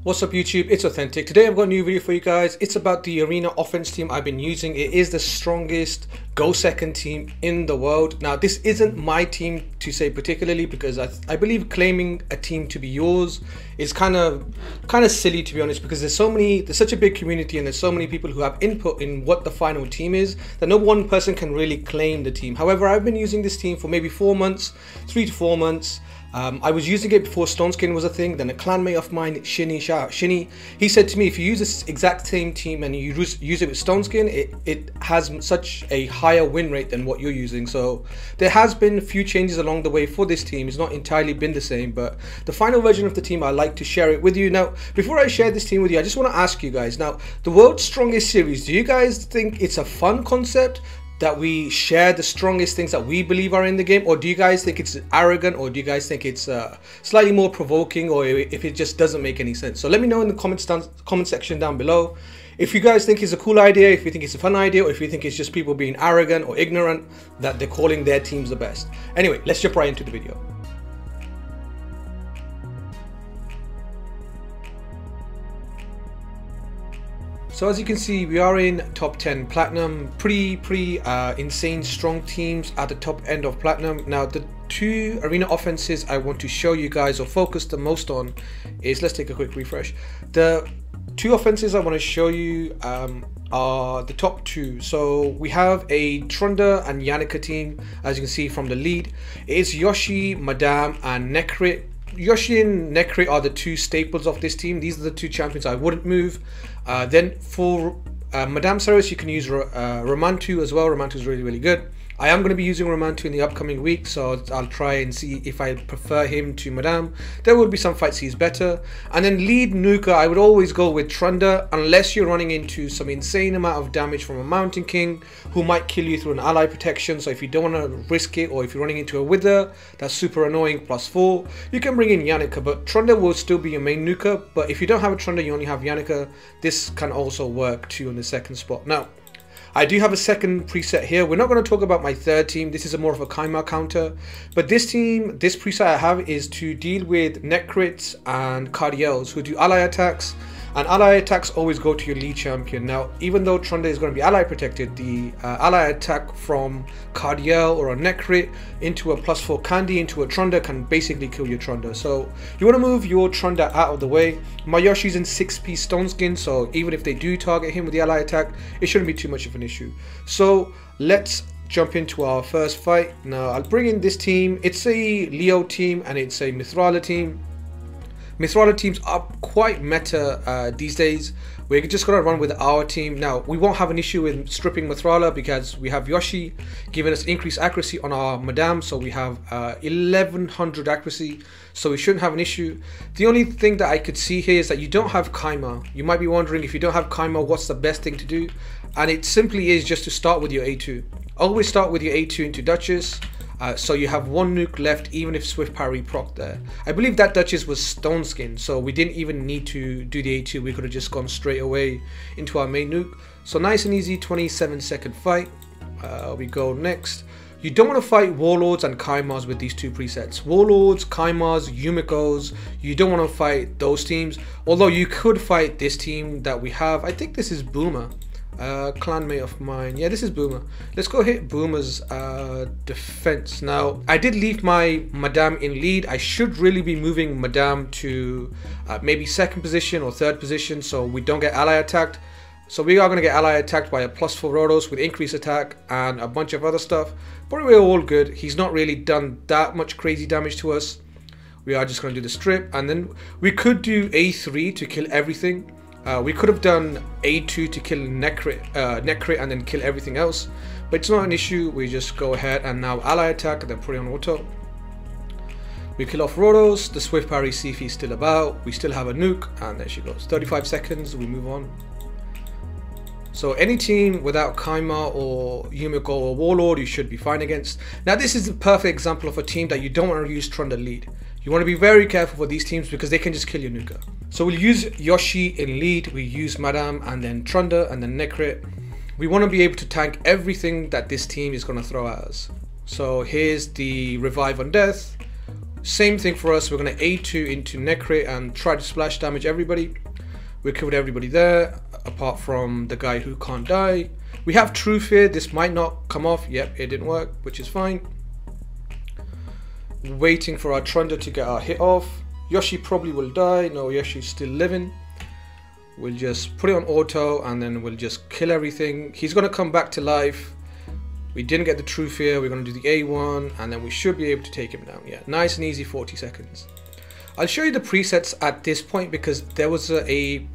What's up YouTube, it's Authentic. Today I've got a new video for you guys. It's about the arena offense team I've been using. It is the strongest go second team in the world. Now this isn't my team to say particularly, because I believe claiming a team to be yours is kind of silly, to be honest, because there's such a big community and there's so many people who have input in what the final team is that no one person can really claim the team. However, I've been using this team for maybe 4 months, 3 to 4 months. I was using it before Stoneskin was a thing. Then a clanmate of mine, Shinny, shout out Shinny, he said to me, if you use this exact same team and you use it with Stoneskin, it has such a higher win rate than what you're using. So there has been a few changes along the way for this team. It's not entirely been the same, but the final version of the team, I like to share it with you. Now, before I share this team with you, I just want to ask you guys, now, the World's Strongest Series, do you guys think it's a fun concept that we share the strongest things that we believe are in the game, or do you guys think it's arrogant, or do you guys think it's slightly more provoking, or if it just doesn't make any sense? So let me know in the comment section down below if you guys think it's a cool idea, if you think it's a fun idea, or if you think it's just people being arrogant or ignorant that they're calling their teams the best. Anyway, let's jump right into the video. So as you can see, we are in top 10 platinum, pretty insane strong teams at the top end of platinum. Now the two arena offenses I want to show you guys or focus the most on is, let's take a quick refresh. The two offenses I want to show you are the top two. So we have a Trunda and Yannicker team, as you can see from the lead. It's Yoshi, Madame and Nekrit. Yoshi and Nekrit are the two staples of this team. These are the two champions I wouldn't move. Then for Madame Service, you can use Romantu as well. Romantu is really good. I am going to be using Romantu in the upcoming week, so I'll try and see if I prefer him to Madame. There will be some fights he's better. And then lead Nuke, I would always go with Trunda, unless you're running into some insane amount of damage from a Mountain King who might kill you through an ally protection. So if you don't want to risk it, or if you're running into a Wither that's super annoying +4, you can bring in Yannicker, but Trunda will still be your main nuker. But if you don't have a Trunda, you only have Yannicker, this can also work too on the second spot. Now, I do have a second preset here. We're not going to talk about my third team. This is a more of a Kaima counter. But this team, this preset I have is to deal with Nekrits and Cardiels who do ally attacks. And ally attacks always go to your lead champion. Now, even though Trunda is going to be ally protected, the ally attack from Cardiel or a Nekrit into a +4 Candy into a Trunda can basically kill your Trunda. So you want to move your Trunda out of the way. My Yoshi's in 6-piece Stoneskin, so even if they do target him with the ally attack, it shouldn't be too much of an issue. So let's jump into our first fight. Now I'll bring in this team. It's a Leo team and it's a Mithrala team. Mithrala teams are quite meta these days. We're just going to run with our team. Now, we won't have an issue with stripping Mithrala because we have Yoshi giving us increased accuracy on our Madame. So we have 1100 accuracy. So we shouldn't have an issue. The only thing that I could see here is that you don't have Kaima. You might be wondering, if you don't have Kaima, what's the best thing to do? And it simply is just to start with your A2. Always start with your A2 into Duchess. So you have one nuke left, even if Swift Parry proc there. I believe that Duchess was Stoneskin, so we didn't even need to do the A2. We could have just gone straight away into our main nuke. So nice and easy, 27-second fight. We go next. You don't want to fight Warlords and Kaimas with these two presets. Warlords, Kaimas, Yumikos, you don't want to fight those teams. Although you could fight this team that we have. I think this is Boomer. Clanmate of mine, yeah, this is Boomer. Let's go hit Boomer's defense. Now I did leave my Madame in lead. I should really be moving Madame to maybe second position or third position so we don't get ally attacked. So we are going to get ally attacked by a +4 Rodos with increased attack and a bunch of other stuff, but we're all good. He's not really done that much crazy damage to us. We are just going to do the strip, and then we could do A3 to kill everything. We could have done A2 to kill Nekrit and then kill everything else, but it's not an issue. We just go ahead and now ally attack and then put it on auto. We kill off Rodos, the Swift Parry, see if he's still about. We still have a nuke, and there she goes. 35 seconds, we move on. So any team without Kaima or Yumiko or Warlord, you should be fine against. Now this is a perfect example of a team that you don't want to use Trunda lead. You want to be very careful for these teams because they can just kill your nuker. So we'll use Yoshi in lead, we use Madame and then Trunda and then Nekrit. We want to be able to tank everything that this team is going to throw at us. So here's the revive on death. Same thing for us. We're going to A2 into Nekrit and try to splash damage everybody. We killed everybody there, apart from the guy who can't die. We have True Fear. This might not come off. Yep, it didn't work, which is fine. Waiting for our Trunder to get our hit off. Yoshi probably will die. No, Yoshi's still living. We'll just put it on auto and then we'll just kill everything. He's going to come back to life. We didn't get the True Fear. We're going to do the A1 and then we should be able to take him down. Yeah, nice and easy, 40 seconds. I'll show you the presets at this point because there was an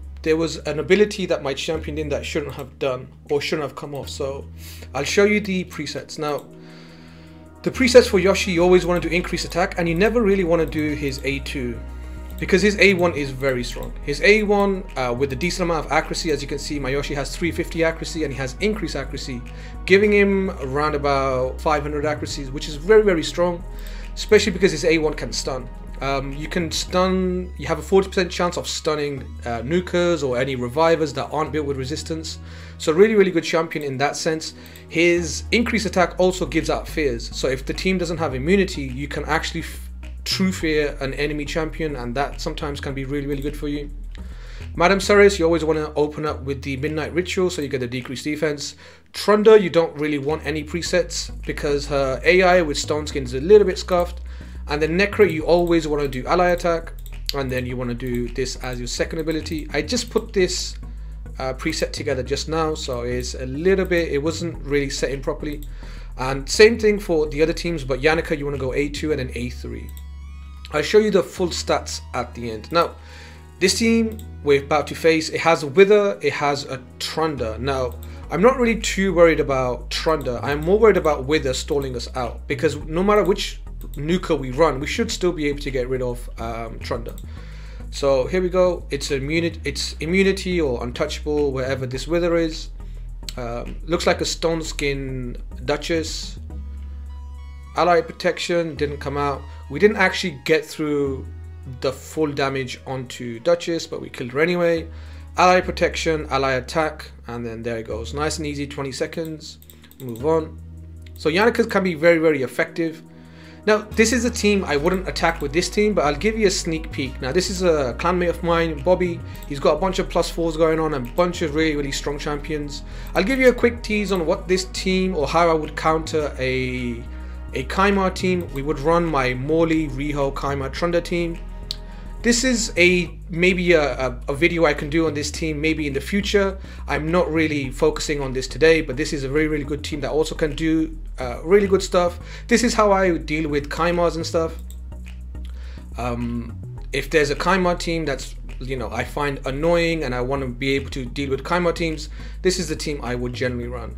ability that my champion did that shouldn't have done or shouldn't have come off. So I'll show you the presets. Now, the presets for Yoshi, you always want to do increase attack and you never really want to do his A2 because his A1 is very strong. His A1 with a decent amount of accuracy, as you can see, my Yoshi has 350 accuracy and he has increased accuracy, giving him around about 500 accuracies, which is very, very strong, especially because his A1 can stun. You can stun, you have a 40% chance of stunning nukers or any revivers that aren't built with resistance. So really, really good champion in that sense. His increased attack also gives out fears. So if the team doesn't have immunity, you can actually True Fear an enemy champion, and that sometimes can be really, really good for you. Madam Ceres, you always want to open up with the Midnight Ritual so you get the decreased defense. Trunder, you don't really want any presets because her AI with Stoneskin is a little bit scuffed. And then Nekrit, you always want to do ally attack, and then you want to do this as your second ability. I just put this preset together just now, so it's a little bit, it wasn't really set in properly. And same thing for the other teams, but Yannicker, you want to go A2 and then A3. I'll show you the full stats at the end. Now, this team we're about to face, it has a Wither, it has a Trunder. Now, I'm not really too worried about Trunder. I'm more worried about Wither stalling us out because no matter which nuker we run, we should still be able to get rid of Trunder. So here we go. It's immunity or untouchable wherever this Wither is. Looks like a Stoneskin Duchess. Ally protection didn't come out. We didn't actually get through the full damage onto Duchess, but we killed her anyway. Ally protection, ally attack, and then there it goes. Nice and easy, 20 seconds. Move on. So Yannicker can be very, very effective. Now, this is a team I wouldn't attack with this team, but I'll give you a sneak peek. Now, this is a clanmate of mine, Bobby. He's got a bunch of +4s going on and a bunch of really, really strong champions. I'll give you a quick tease on what this team or how I would counter a Kaimar team. We would run my Morley, Riho, Kaimar, Trunder team. This is maybe a video I can do on this team maybe in the future. I'm not really focusing on this today, but this is a very, really good team that also can do really good stuff. This is how I deal with Kaimars and stuff. If there's a Kaimar team that's, you know, I find annoying and I want to be able to deal with Kaimar teams, this is the team I would generally run.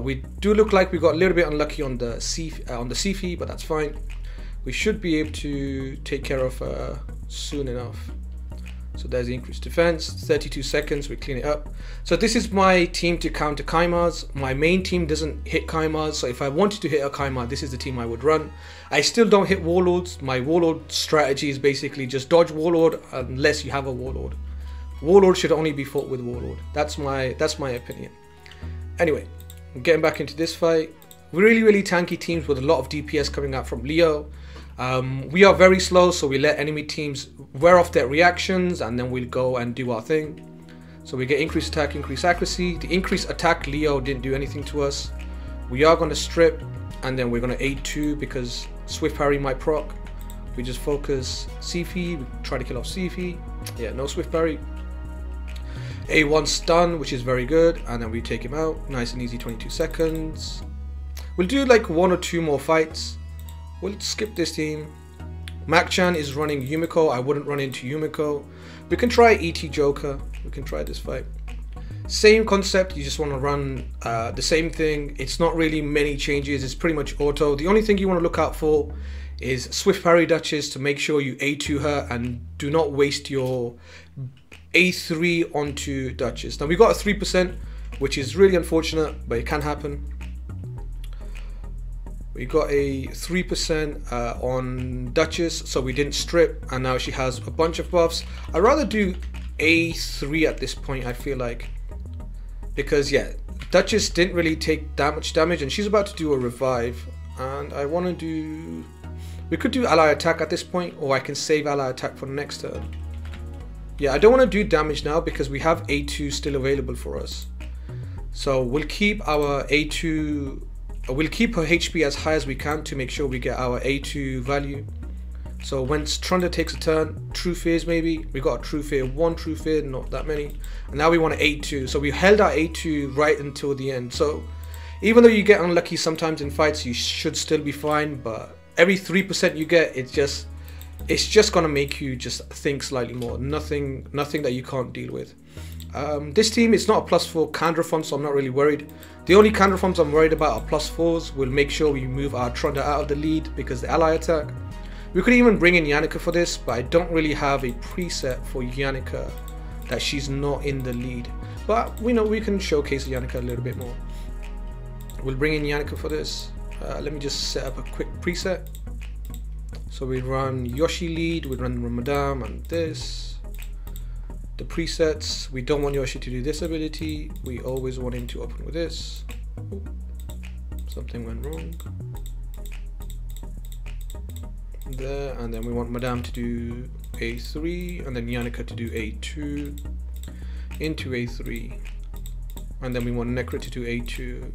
We do look like we got a little bit unlucky on the Sifi, but that's fine. We should be able to take care of soon enough. So there's the increased defense, 32 seconds, we clean it up. So this is my team to counter Kaimars. My main team doesn't hit Kaimars, so if I wanted to hit a Kaimar, this is the team I would run. I still don't hit Warlords. My Warlord strategy is basically just dodge Warlord unless you have a Warlord. Warlord should only be fought with Warlord. That's my opinion. Anyway, getting back into this fight. Really, really tanky teams with a lot of DPS coming out from Leo. We are very slow, so we let enemy teams wear off their reactions and then we'll go and do our thing. So we get increased attack, increased accuracy. The increased attack, Leo didn't do anything to us. We are going to strip and then we're going to A2 because Swift Parry might proc. We just focus Sifi, we try to kill off Sifi. Yeah, no Swift Parry. A1 stun, which is very good, and then we take him out. Nice and easy, 22 seconds. We'll do like 1 or 2 more fights. We'll skip this team. Mac-chan is running Yumiko. I wouldn't run into Yumiko. We can try ET Joker. We can try this fight. Same concept, you just want to run the same thing. It's not really many changes, it's pretty much auto. The only thing you want to look out for is Swift Parry Duchess to make sure you A2 her and do not waste your A3 onto Duchess. Now we got a 3%, which is really unfortunate, but it can happen. We got a 3% on Duchess, so we didn't strip, and now she has a bunch of buffs. I'd rather do A3 at this point, I feel like, because yeah, Duchess didn't really take that much damage, and she's about to do a revive, and I want to do We could do ally attack at this point, or I can save ally attack for the next turn. Yeah, I don't want to do damage now because we have A2 still available for us. So we'll keep our A2, we'll keep her HP as high as we can to make sure we get our A2 value. So once Trunda takes a turn, True Fears maybe, we got a True Fear, 1 True Fear, not that many. And now we want an A2, so we held our A2 right until the end. So even though you get unlucky sometimes in fights, you should still be fine, but every 3% you get, it's just gonna make you just think slightly more. Nothing that you can't deal with. This team is not a +4 Candrafon, so I'm not really worried. The only Candrafons I'm worried about are +4s. We'll make sure we move our Trunda out of the lead because the ally attack. We could even bring in Yannicker for this, but I don't really have a preset for Yannicker that she's not in the lead. But we know we can showcase Yannicker a little bit more. We'll bring in Yannicker for this. Let me just set up a quick preset. So we run Yoshi lead, we run Ramadan and this. The presets, we don't want Yoshi to do this ability. We always want him to open with this. Ooh, something went wrong. There, and then we want Madame to do A3, and then Yannicker to do A2 into A3, and then we want Nekrit to do A2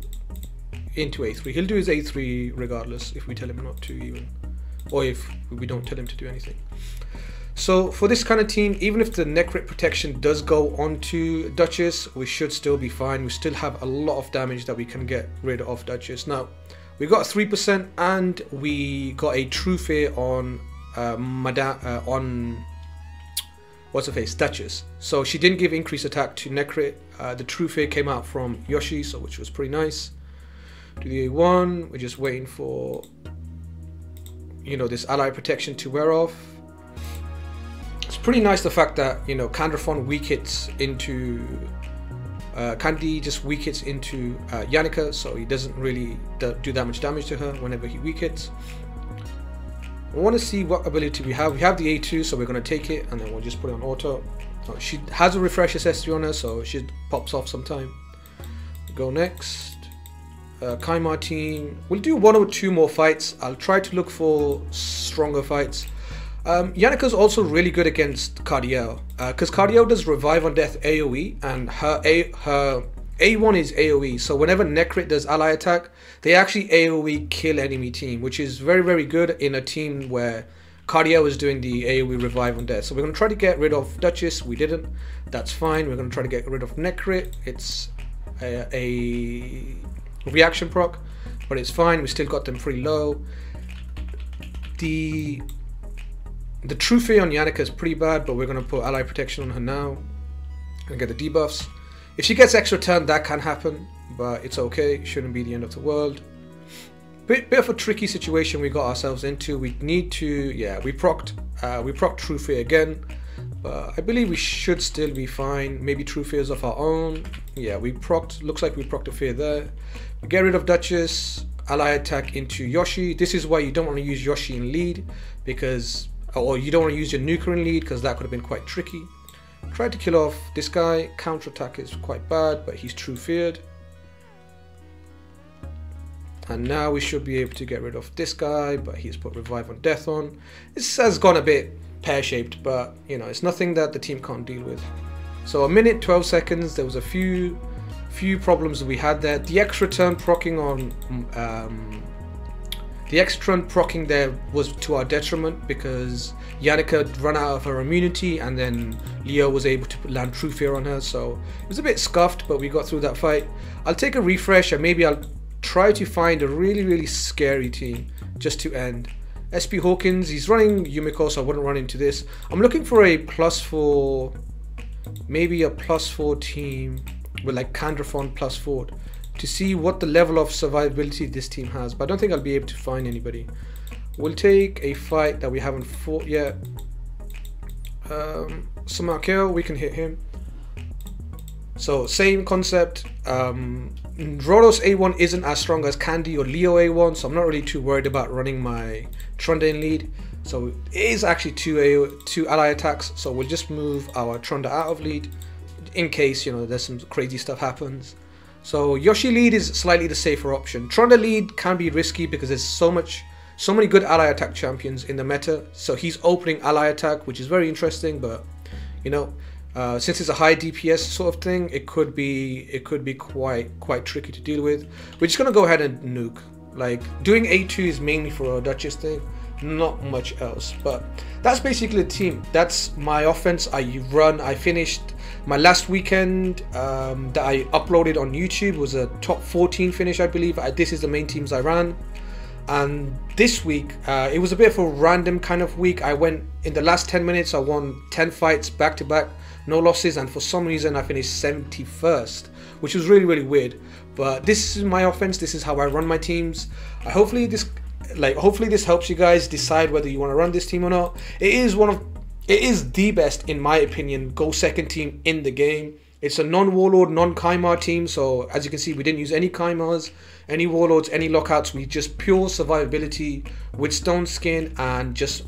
into A3. He'll do his A3 regardless if we tell him not to, even, or if we don't tell him to do anything. So for this kind of team, even if the Nekrit protection does go onto Duchess, we should still be fine. We still have a lot of damage that we can get rid of Duchess. Now, we got 3% and we got a True Fear on what's her face, Duchess. So she didn't give increased attack to Nekrit. The True Fear came out from Yoshi, so which was pretty nice. Do the A1. We're just waiting for, you know, this ally protection to wear off. It's pretty nice the fact that, you know, Candrafon weak hits into Candy just weak hits into Yannicker, so he doesn't really do that much damage to her whenever he weak hits. I want to see what ability we have. We have the A2, so we're going to take it, and then we'll just put it on auto. She has a refresh SS3 on her, so she pops off sometime. Go next. Kaimar team. We'll do 1 or 2 more fights. I'll try to look for stronger fights. Yannicker's also really good against Cardiel, because Cardiel does revive on death AoE, and her A1 is AoE, so whenever Nekrit does ally attack, they actually AoE kill enemy team, which is very, very good in a team where Cardiel is doing the AoE revive on death. So we're going to try to get rid of Duchess. We didn't. That's fine. We're going to try to get rid of Nekrit. It's a reaction proc, but it's fine. We still got them pretty low. The True Fear on Yannicker is pretty bad, but we're going to put ally protection on her now and get the debuffs. If she gets extra turn, that can happen, but it's okay. It shouldn't be the end of the world. Bit of a tricky situation we got ourselves into. We need to, yeah, we procced True Fear again, but I believe we should still be fine. Maybe True Fears of our own. Yeah, we procced. Looks like we procced a fear there. We get rid of Duchess. Ally attack into Yoshi. This is why you don't want to use Yoshi in lead, because, or you don't want to use your nuker in lead, because that could have been quite tricky. Tried to kill off this guy. Counter attack is quite bad, but he's True Feared. And now we should be able to get rid of this guy, but he's put revive on death on. This has gone a bit pear-shaped, but you know, it's nothing that the team can't deal with. So a minute 12 seconds. There was a few problems that we had there. The extra turn proccing on the extra turn proccing there was to our detriment, because Yannicker ran out of her immunity, and then Leo was able to land True Fear on her. So it was a bit scuffed, but we got through that fight. I'll take a refresh, and maybe I'll try to find a really scary team just to end. SP Hawkins, he's running Yumiko, so I wouldn't run into this. I'm looking for a +4, maybe a +4 team with like Candrafon +4 to see what the level of survivability this team has, but I don't think I'll be able to find anybody. We'll take a fight that we haven't fought yet. Samakeo, we can hit him. So same concept. Rhodos A1 isn't as strong as Candy or Leo A1, so I'm not really too worried about running my Trunda in lead. So it is actually two ally attacks, so we'll just move our Trunda out of lead in case, you know, there's some crazy stuff happens. So Yoshi lead is slightly the safer option. Trunda lead can be risky because there's so much so many good ally attack champions in the meta. So he's opening ally attack, which is very interesting. But you know, since it's a high DPS sort of thing, it could be quite tricky to deal with. We're just gonna go ahead and nuke. Like, doing A2 is mainly for a Duchess thing, not much else. But that's basically the team. That's my offense. I finished my last weekend that I uploaded on YouTube was a top 14 finish, I believe. This is the main teams I ran. And this week, it was a bit of a random kind of week. I went, in the last 10 minutes, I won 10 fights back to back, no losses, and for some reason I finished 71st, which was really, really weird. But this is my offense, this is how I run my teams. Hopefully this helps you guys decide whether you want to run this team or not. It is the best, in my opinion, go second team in the game. It's a non-warlord, non-Kaimar team, so as you can see, we didn't use any Kaimars, any warlords, any lockouts. We just pure survivability with Stoneskin and just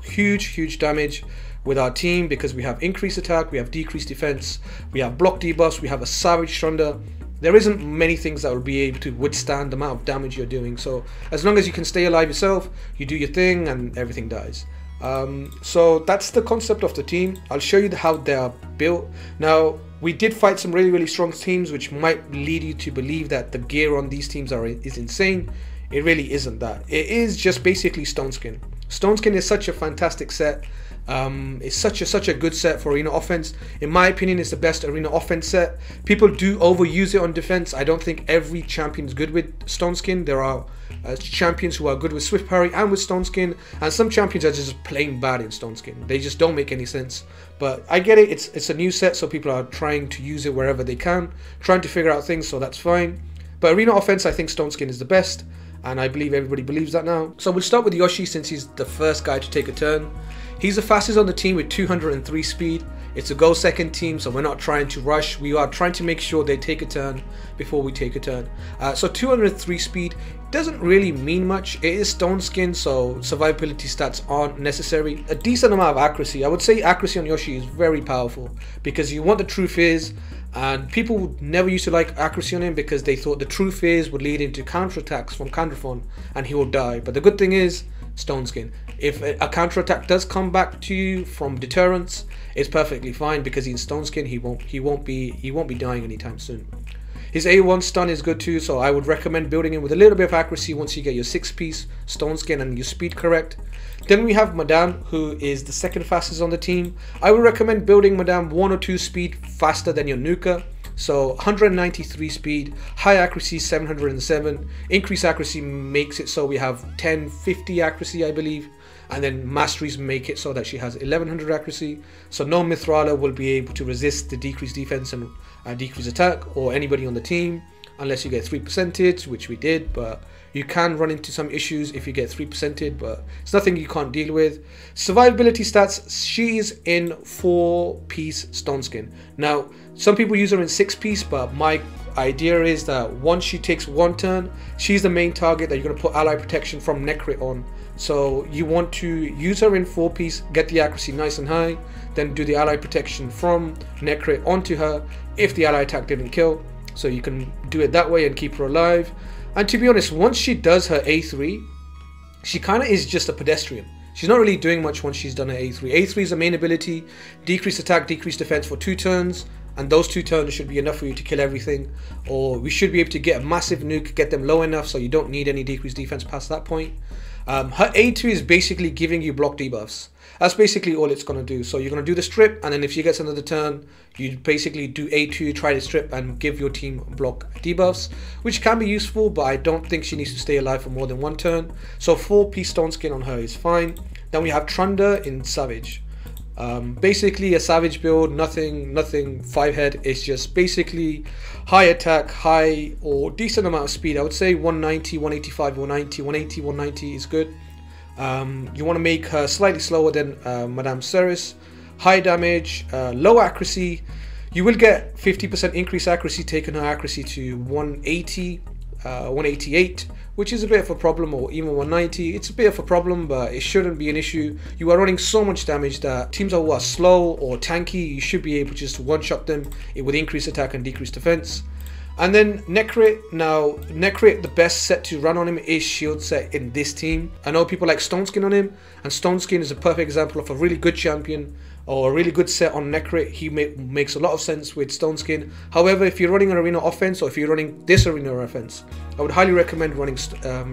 huge damage with our team, because we have increased attack, we have decreased defense, we have block debuffs, we have a savage thunder. There isn't many things that will be able to withstand the amount of damage you're doing. So as long as you can stay alive yourself, you do your thing and everything dies. So that's the concept of the team. I'll show you how they are built. Now, we did fight some really strong teams, which might lead you to believe that the gear on these teams is insane. It really isn't that. It is just basically Stoneskin. Stoneskin is such a fantastic set. It's such a good set for arena offense. In my opinion, it's the best arena offense set. People do overuse it on defense. I don't think every champion is good with Stoneskin. There are champions who are good with Swift Parry and with Stoneskin, and some champions are just plain bad in Stoneskin. They just don't make any sense. But I get it, it's a new set, so people are trying to use it wherever they can, trying to figure out things, so that's fine. But arena offense, I think Stoneskin is the best, and I believe everybody believes that now. So we'll start with Yoshi, since he's the first guy to take a turn. He's the fastest on the team with 203 speed. It's a go second team, so we're not trying to rush. We are trying to make sure they take a turn before we take a turn. So 203 speed doesn't really mean much. It is Stoneskin, so survivability stats aren't necessary. A decent amount of accuracy. I would say accuracy on Yoshi is very powerful, because you want the true fears, and people never used to like accuracy on him because they thought the true fears would lead into counterattacks from Counterphone and he will die. But the good thing is, Stoneskin, if a counterattack does come back to you from deterrence, it's perfectly fine, because he's Stoneskin. He won't be dying anytime soon. His A1 stun is good too, so I would recommend building him with a little bit of accuracy once you get your 6-piece Stoneskin and your speed correct. Then we have Madame, who is the second fastest on the team. I would recommend building Madame 1 or 2 speed faster than your Nuker. So 193 speed, high accuracy 707, increased accuracy makes it so we have 1050 accuracy, I believe, and then Masteries make it so that she has 1100 accuracy. So no Mithrala will be able to resist the decreased defense and decreased attack, or anybody on the team, unless you get 3%, which we did, but you can run into some issues if you get 3%, but it's nothing you can't deal with. Survivability stats, she's in 4-piece Stoneskin. Now, some people use her in 6-piece, but my idea is that once she takes 1 turn, she's the main target that you're going to put ally protection from Nekrit on. So you want to use her in 4-piece, get the accuracy nice and high, then do the ally protection from Nekrit onto her if the ally attack didn't kill. So you can do it that way and keep her alive. And to be honest, once she does her A3, she kind of is just a pedestrian. She's not really doing much once she's done her A3. A3 is a main ability, decreased attack, decreased defense for 2 turns, and those 2 turns should be enough for you to kill everything. Or we should be able to get a massive nuke, get them low enough so you don't need any decreased defense past that point. Her A2 is basically giving you block debuffs. That's basically all it's going to do. So you're going to do the strip, and then if she gets another turn, you basically do A2, try to strip and give your team block debuffs, which can be useful, but I don't think she needs to stay alive for more than 1 turn. So 4-piece Stoneskin on her is fine. Then we have Trunder in Savage. Basically a Savage build, nothing 5-head. It's just basically high attack, high or decent amount of speed. I would say 190, 185, 190, 180, 190 is good. You want to make her slightly slower than Madame Ceres. High damage, low accuracy. You will get 50% increased accuracy, taking her accuracy to 180, 188, which is a bit of a problem, or even 190. It's a bit of a problem, but it shouldn't be an issue. You are running so much damage that teams who are slow or tanky, you should be able to just one-shot them with increased attack and decreased defense. And then Nekrit. Now Nekrit, the best set to run on him is shield set in this team. I know people like Stoneskin on him, and Stoneskin is a perfect example of a really good champion or a really good set on Nekrit. He makes a lot of sense with Stoneskin. However, if you're running an arena offense, or if you're running this arena offense, I would highly recommend running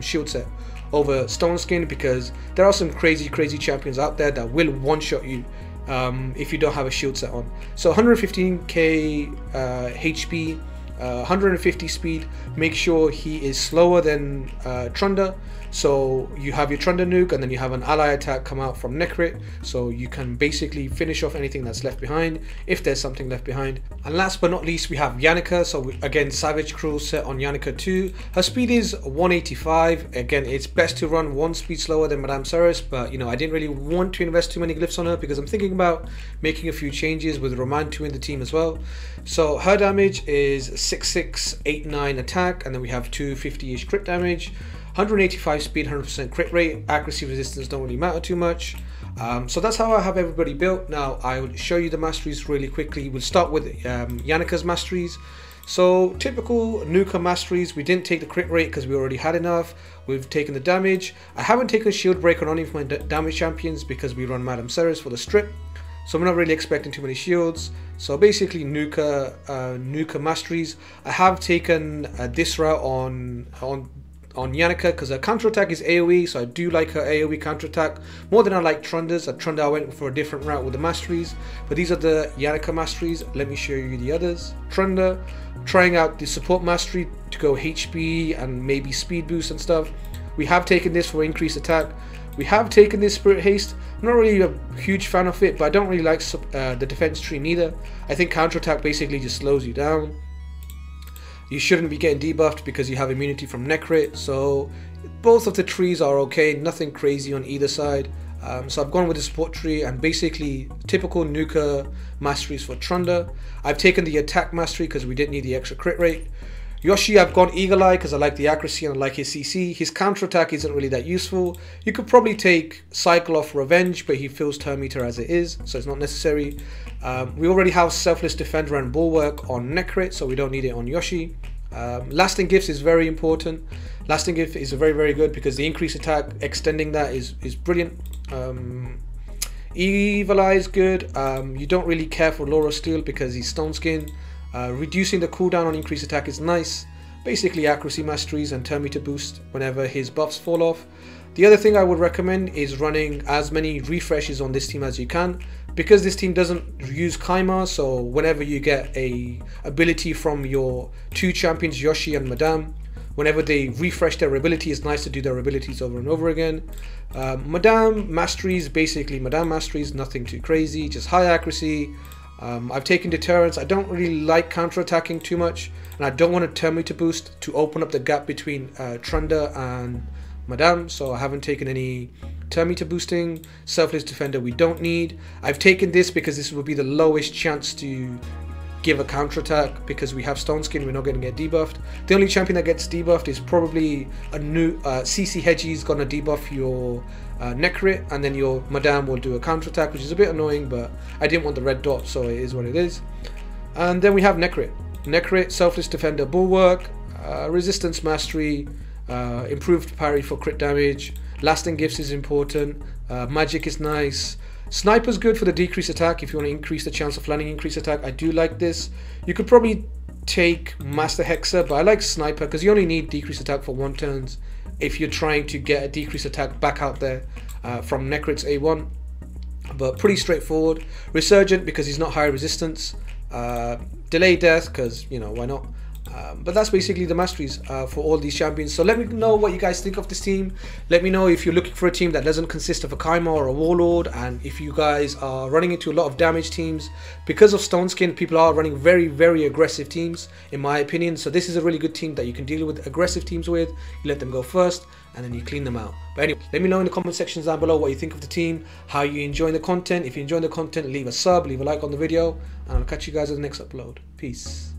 shield set over Stoneskin, because there are some crazy champions out there that will one-shot you if you don't have a shield set on. So 115k HP, 150 speed. Make sure he is slower than Trunda. So you have your Trunda nuke, and then you have an ally attack come out from Nekrit, so you can basically finish off anything that's left behind, if there's something left behind. And last but not least, we have Yannicker. So again, Savage Cruel set on Yannicker 2. Her speed is 185. Again, it's best to run 1 speed slower than Madame Ceres, but you know, I didn't really want to invest too many glyphs on her because I'm thinking about making a few changes with Roman 2 in the team as well. So her damage is 6689 attack, and then we have 250-ish crit damage, 185 speed, 100% crit rate. Accuracy, resistance don't really matter too much. So that's how I have everybody built. Now I will show you the masteries really quickly. We'll start with Yannicker's masteries. So typical nuke masteries, we didn't take the crit rate because we already had enough. We've taken the damage. I haven't taken shield break on any of my damage champions because we run Madame Ceres for the strip. So we're not really expecting too many shields. So basically nuke masteries. I have taken this route on Yannicker because her counterattack is AoE, so I do like her AoE counterattack more than I like Trunda's. At Trunda I went for a different route with the masteries, but these are the Yannicker masteries. Let me show you the others. Trunda, trying out the support mastery to go HP and maybe speed boost and stuff. We have taken this for increased attack. We have taken this Spirit Haste. I'm not really a huge fan of it, but I don't really like the defense tree neither. I think counterattack basically just slows you down. You shouldn't be getting debuffed because you have immunity from Nekrit, so both of the trees are okay, nothing crazy on either side. So I've gone with the support tree and basically typical nuke masteries for Trunda. I've taken the attack mastery because we didn't need the extra crit rate. Yoshi, I've gone Eagle Eye because I like the accuracy and I like his CC. His counterattack isn't really that useful. You could probably take Cycle off Revenge, but he fills turn meter as it is, so it's not necessary. We already have Selfless Defender and Bulwark on Nekrit, so we don't need it on Yoshi. Lasting Gifts is very important. Lasting Gift is very good because the increased attack, extending that is brilliant. Evil Eye is good. You don't really care for Laura Steel because he's Stoneskin. Reducing the cooldown on increased attack is nice. Basically accuracy masteries and turn meter boost whenever his buffs fall off. The other thing I would recommend is running as many refreshes on this team as you can, because this team doesn't use Kaima, so whenever you get a ability from your 2 champions, Yoshi and Madame, whenever they refresh their ability, it's nice to do their abilities over and over again. Madame Masteries, basically Madame Masteries, nothing too crazy, just high accuracy. I've taken Deterrence. I don't really like counter-attacking too much, and I don't want to turn meter boost to open up the gap between Trunda and Madame, so I haven't taken any turn meter boosting. Selfless Defender we don't need. I've taken this because this will be the lowest chance to give a counter-attack because we have Stoneskin, we're not going to get debuffed. The only champion that gets debuffed is probably a new CC Hedgie is going to debuff your Nekrit, and then your Madame will do a counter-attack, which is a bit annoying, but I didn't want the red dot, so it is what it is. And then we have Nekrit. Nekrit, Selfless Defender, Bulwark, Resistance Mastery, improved parry for crit damage, Lasting Gifts is important, Magic is nice. Sniper's good for the decreased attack if you want to increase the chance of landing increased attack. I do like this. You could probably take Master Hexer, but I like Sniper because you only need decreased attack for 1 turns if you're trying to get a decreased attack back out there from Nekrit's A1. But pretty straightforward. Resurgent because he's not high resistance. Delay Death because, you know, why not? But that's basically the masteries for all these champions. So let me know what you guys think of this team. Let me know if you're looking for a team that doesn't consist of a Kaima or a Warlord, and if you guys are running into a lot of damage teams. Because of Stoneskin, people are running very aggressive teams in my opinion, so this is a really good team that you can deal with aggressive teams with. You let them go first and then you clean them out. But anyway, let me know in the comment sections down below what you think of the team, how you enjoying the content. If you enjoy the content, leave a sub, leave a like on the video, and I'll catch you guys in the next upload. Peace.